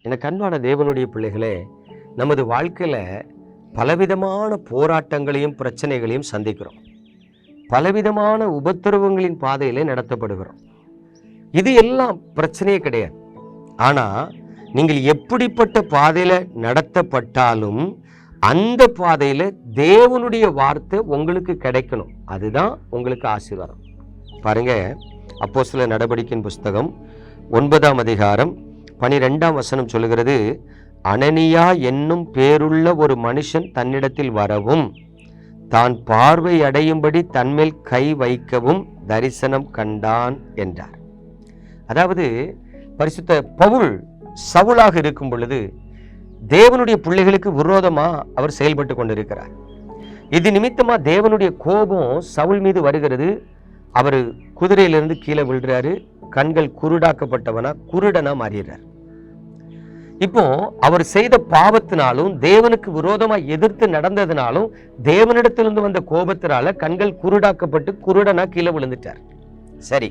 எனக்கு அன்பான தேவனுடைய பிள்ளைகளே, நமது வாழ்க்கையில் பலவிதமான போராட்டங்களையும் பிரச்சனைகளையும் சந்திக்கிறோம். பலவிதமான உபத்திரவங்களின் பாதையிலே நடத்தப்படுகிறோம். இது எல்லாம் பிரச்சனையே கிடையாது. ஆனால் நீங்கள் எப்படிப்பட்ட பாதையில் நடத்தப்பட்டாலும் அந்த பாதையில் தேவனுடைய வார்த்தை உங்களுக்கு கிடைக்கணும். அதுதான் உங்களுக்கு ஆசீர்வாதம். பாருங்க, அப்போஸ்தலர் நடபடிக்கையின் புஸ்தகம் 9ஆம் அதிகாரம் 12ஆம் வசனம் சொல்லுகிறது, அனனியா என்னும் பேருள்ள ஒரு மனுஷன் தன்னிடத்தில் வரவும் தான் பார்வை அடையும்படி தன்மேல் கை வைக்கவும் தரிசனம் கண்டான் என்றார். அதாவது பரிசுத்த பவுல் சவுலாக இருக்கும் பொழுது தேவனுடைய பிள்ளைகளுக்கு விரோதமா அவர் செயல்பட்டு கொண்டிருக்கிறார். இது நிமித்தமா தேவனுடைய கோபம் சவுல் மீது வருகிறது. அவர் குதிரையிலிருந்து கீழே விழுறாரு. கண்கள் குருடாக்கப்பட்டவனா குருடனா மாறிடுறார். இப்போ அவர் செய்த பாவத்தினாலும் தேவனுக்கு விரோதமா எதிர்த்து நடந்ததுனாலும் தேவனிடத்திலிருந்து வந்த கோபத்தினால கண்கள் குருடாக்கப்பட்டு குருடனா கீழே விழுந்துட்டார். சரி,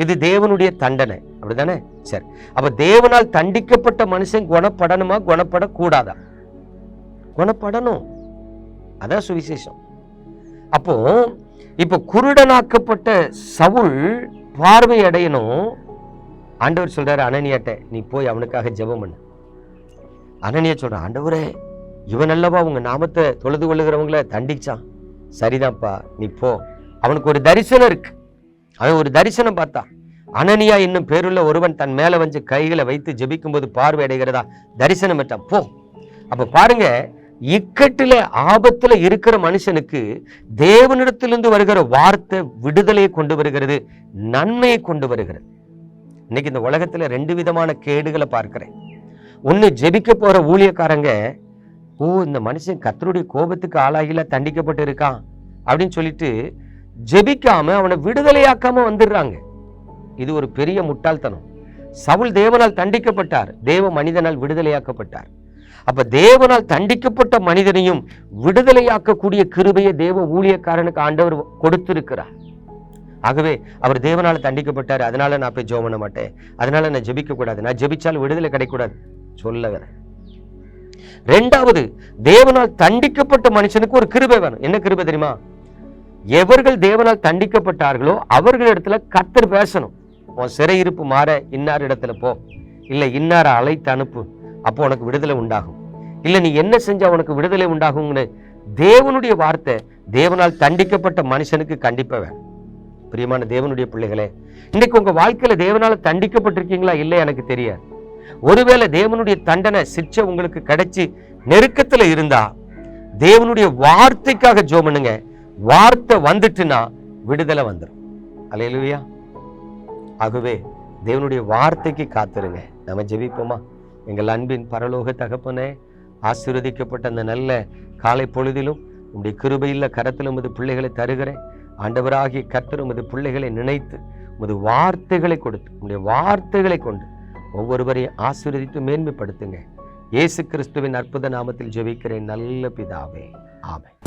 இது தேவனுடைய தண்டனை, அப்படிதானே? சரி, அப்ப தேவனால் தண்டிக்கப்பட்ட மனுஷன் குணப்படணுமா குணப்படக்கூடாதா? குணப்படணும். அதான் சுவிசேஷம். அப்போ இப்ப குருடனாக்கப்பட்ட சவுல் பார்வை அடையணும். ஆண்டவர் சொல்றாரு அனனியாட்ட, நீ போய் அவனுக்காக ஜெபம் பண்ணு. அனனியா சொல்றான், ஆண்டவரே, இவன் அல்லவா உங்க நாமத்தை தொழுது கொள்ளுகிறவங்களை தண்டிச்சான். சரிதான்ப்பா, நீ போ. அவனுக்கு ஒரு தரிசனம் இருக்கு. அவன் ஒரு தரிசனம் பார்த்தா, அனனியா என்னும் பேருள்ள ஒருவன் தன் மேல வந்து கைகளை வைத்து ஜெபிக்கும் போது பார்வை அடைகிறதா தரிசனம் பெற்றான். போ. அப்ப பாருங்க, இக்கட்டில ஆபத்துல இருக்கிற மனுஷனுக்கு தேவனிடத்திலிருந்து வருகிற வார்த்தை விடுதலையை கொண்டு வருகிறது, நன்மையை கொண்டு வருகிறது. இன்னைக்கு இந்த உலகத்துல 2 விதமான கேடுகளை பார்க்கிறேன். ஒண்ணு, ஜெபிக்க போற ஊழியக்காரங்க, ஓ இந்த மனுஷன் கர்த்தருடைய கோபத்துக்கு ஆளாகில தண்டிக்கப்பட்டு இருக்கான் அப்படின்னு சொல்லிட்டு ஜெபிக்காம அவனை விடுதலையாக்காம வந்துடுறாங்க. இது ஒரு பெரிய முட்டாள்தனம். சவுல் தேவனால் தண்டிக்கப்பட்டார், தேவ மனிதனால் விடுதலையாக்கப்பட்டார். அப்ப தேவனால் தண்டிக்கப்பட்ட மனிதனையும் விடுதலையாக்கக்கூடிய கிருபையை தேவ ஊழியக்காரனுக்கு ஆண்டவர் கொடுத்திருக்கிறார். ஆகவே அவர் தேவனால் தண்டிக்கப்பட்டார், அதனால நான் போய் ஜெபம் பண்ண மாட்டேன், அதனால நான் ஜெபிக்க கூடாது, நான் ஜெபிச்சாலும் விடுதலை கிடைக்கூடாது சொல்ல வரேன். 2வது, தேவனால் தண்டிக்கப்பட்ட மனுஷனுக்கு ஒரு கிருபை வேணும். என்ன கிருபை தெரியுமா? எவர்கள் தேவனால் தண்டிக்கப்பட்டார்களோ அவர்களிடத்துல கர்த்தர் பேசணும். உன் சிறையிருப்பு மாற இன்னார் இடத்துல போ, இல்ல இன்னார அழைத்து அனுப்பு, அப்போ உனக்கு விடுதலை உண்டாகும், இல்ல நீ என்ன செஞ்சா உனக்கு விடுதலை உண்டாகும்னு தேவனுடைய வார்த்தை தேவனால் தண்டிக்கப்பட்ட மனுஷனுக்கு கண்டிப்பா வேணும். பிரியமான தேவனுடைய பிள்ளைகளே, இன்னைக்கு உங்க வாழ்க்கையில தேவனால தண்டிக்கப்பட்டிருக்கீங்களா? இல்லை, எனக்கு தெரியாது. ஒருவேளை தேவனுடைய தண்டனை சிக்ஷை உங்களுக்கு கிடைச்சி நெருக்கத்துல இருந்தா தேவனுடைய வார்த்தைக்காக ஜெபம் பண்ணுங்க. வார்த்தை வந்துட்டுனா விடுதலை வந்துடும். அல்லேலூயா. ஆகவே தேவனுடைய வார்த்தைக்கு காத்துருங்க. நம்ம ஜெபிப்போமா? எங்கள் அன்பின் பரலோக தகப்பனே, ஆசீர்வதிக்கப்பட்ட அந்த நல்ல காலை பொழுதிலும் உங்களுடைய கிருபையில்ல கரத்தில் உமது பிள்ளைகளை தருகிறேன். ஆண்டவராகிய கர்த்தர் உமது பிள்ளைகளை நினைத்து உமது வார்த்தைகளை கொடுத்து உங்களுடைய வார்த்தைகளை கொண்டு ஒவ்வொருவரையும் ஆசீர்வதித்து மேன்மைப்படுத்துங்க. இயேசு கிறிஸ்துவின் அற்புத நாமத்தில் ஜெபிக்கிறேன் நல்ல பிதாவே, ஆமென்.